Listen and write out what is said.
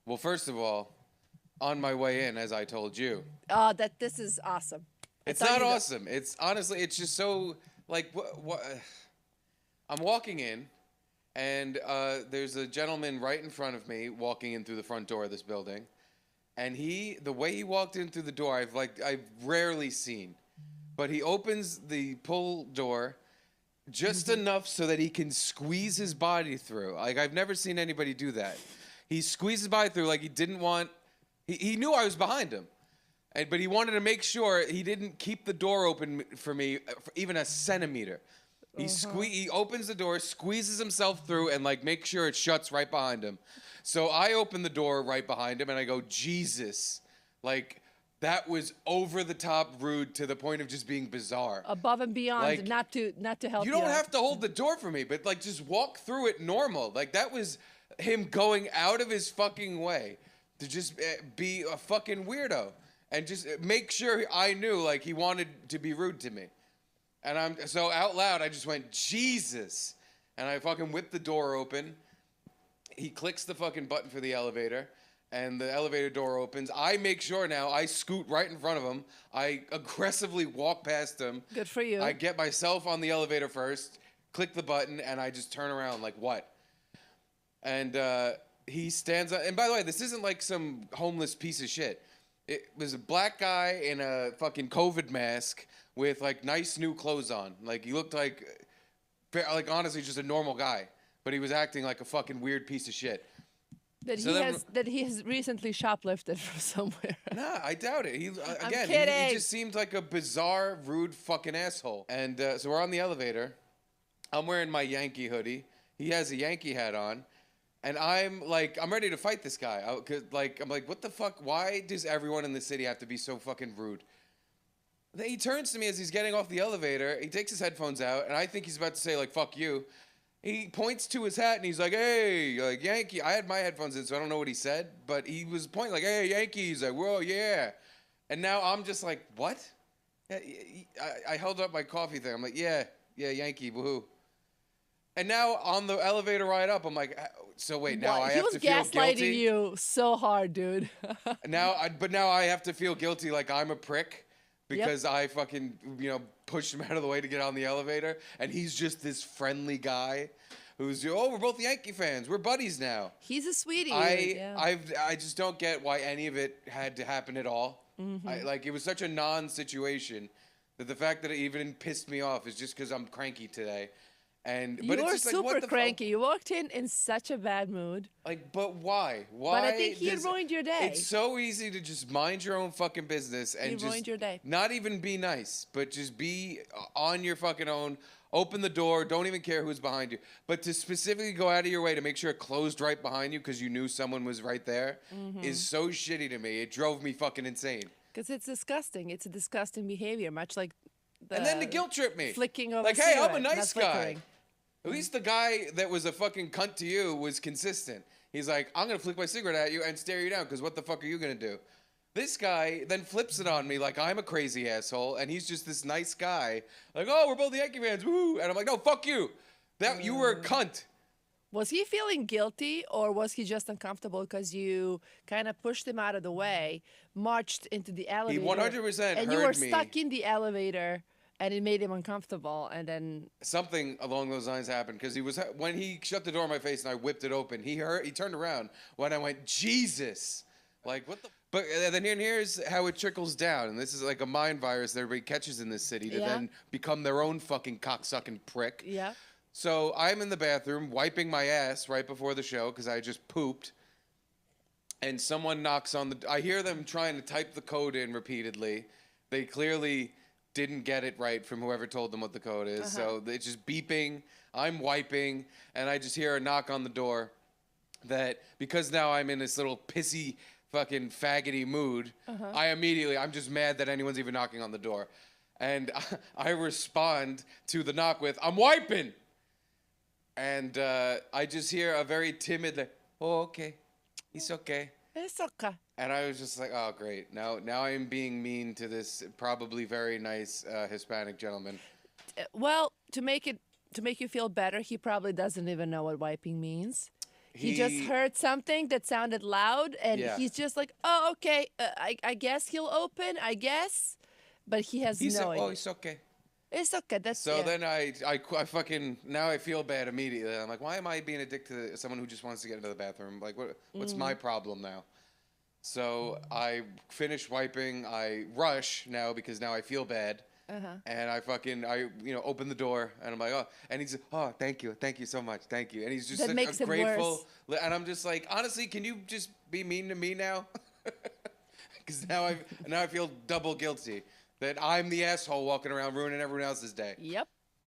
Well, first of all, on my way in, as I told you, That this is awesome. I it's thought not you know. awesome. It's honestly, it's just so like what I'm walking in, and there's a gentleman right in front of me walking in through the front door of this building, and the way he walked in through the door, I've rarely seen, but he opens the pull door just enough so that he can squeeze his body through. Like I've never seen anybody do that. He squeezed his body through like he didn't want. He knew I was behind him, but he wanted to make sure he didn't keep the door open for me for even a centimeter. He opens the door, squeezes himself through, and like make sure it shuts right behind him. So I open the door right behind him, and I go, Jesus, like that was over the top rude to the point of just being bizarre. Above and beyond, Like, not to help you you don't out. have to hold the door for me, but like just walk through it normal. Like that was him going out of his fucking way to just be a fucking weirdo and just make sure I knew like he wanted to be rude to me. And I'm so out loud I just went Jesus, and I fucking whipped the door open. He clicks the fucking button for the elevator, and the elevator door opens. I make sure now I scoot right in front of him. I aggressively walk past him. Good for you. I get myself on the elevator first, click the button, and I just turn around like, what? And he stands up. And by the way, this isn't like some homeless piece of shit. It was a black guy in a fucking COVID mask with like nice new clothes on. Like he looked like honestly just a normal guy, but he was acting like a fucking weird piece of shit. That So he then- has recently shoplifted from somewhere. Nah, I doubt it. He I'm again, kidding. he just seemed like a bizarre, rude fucking asshole. And so we're on the elevator. I'm wearing my Yankee hoodie. He has a Yankee hat on. And I'm ready to fight this guy. I'm like, what the fuck? Why does everyone in the city have to be so fucking rude? Then he turns to me as he's getting off the elevator. He takes his headphones out, and I think he's about to say, like, fuck you. He points to his hat, and he's like, hey, like, Yankee. I had my headphones in, so I don't know what he said. But he was pointing, like, hey, Yankees. Like, whoa, yeah. And now I'm just like, what? I held up my coffee thing. I'm like, yeah, Yankee, woohoo. And now on the elevator ride up, I'm like, so wait, now I He have was to feel gaslighting guilty. you so hard, dude. But now I have to feel guilty, like I'm a prick because I fucking pushed him out of the way to get on the elevator, and he's just this friendly guy who's we're both Yankee fans, we're buddies now. He's a sweetie. I just don't get why any of it had to happen at all. It was such a non-situation that the fact that it even pissed me off is just because I'm cranky today. You But it's were just like, super what the cranky. You walked in such a bad mood. Like, but why? Why? But I think he had ruined your day. It's so easy to just mind your own fucking business and He just ruined your day. not even be nice, but just be on your fucking own. Open the door. Don't even care who's behind you. But to specifically go out of your way to make sure it closed right behind you because you knew someone was right there is so shitty to me. It drove me fucking insane. Because it's disgusting. It's a disgusting behavior, much like And then to guilt trip me. flicking of like, a hey, I'm a cigarette, not nice guy. flickering. At least the guy that was a fucking cunt to you was consistent. He's like, I'm going to flick my cigarette at you and stare you down because what the fuck are you going to do? This guy then flips it on me like I'm a crazy asshole, and he's just this nice guy. Like, oh, we're both Yankee fans, woo! And I'm like, no, fuck you. You were a cunt. Was he feeling guilty, or was he just uncomfortable because you kind of pushed him out of the way, marched into the elevator? 100% and you were heard me. stuck in the elevator, and it made him uncomfortable. And then Something along those lines happened because when he shut the door in my face and I whipped it open, he turned around when I went, Jesus. Like, what the... But then here's how it trickles down. And this is like a mind virus that everybody catches in this city to then become their own fucking cocksucking prick. yeah, So I'm in the bathroom wiping my ass right before the show because I just pooped. And someone knocks on the... I hear them trying to type the code in repeatedly. They clearly didn't get it right from whoever told them what the code is. So it's just beeping. I'm wiping. And I just hear a knock on the door that because now I'm in this little pissy fucking faggoty mood, I'm just mad that anyone's even knocking on the door. And I respond to the knock with, I'm wiping. And I just hear a very timid, like, oh, okay. It's okay. it's okay. And I was just like, oh, great. Now I'm being mean to this probably very nice Hispanic gentleman. Well, to make you feel better, he probably doesn't even know what wiping means. He just He- heard something that sounded loud, and Yeah. he's just like, "Oh, okay. I guess he'll open. I guess," but he has He no said, idea. "Oh, it's okay." It's okay. That's So yeah. then I fucking now I feel bad immediately. I'm like, why am I being a dick to someone who just wants to get into the bathroom? Like, what's my problem now? So I finish wiping. I rush now because now I feel bad. And I open the door and I'm like, oh, and he's, oh, thank you so much, thank you. And he's just That such makes a it grateful, and I'm just like, honestly, can you just be mean to me now? Because now I feel double guilty that I'm the asshole walking around ruining everyone else's day. Yep.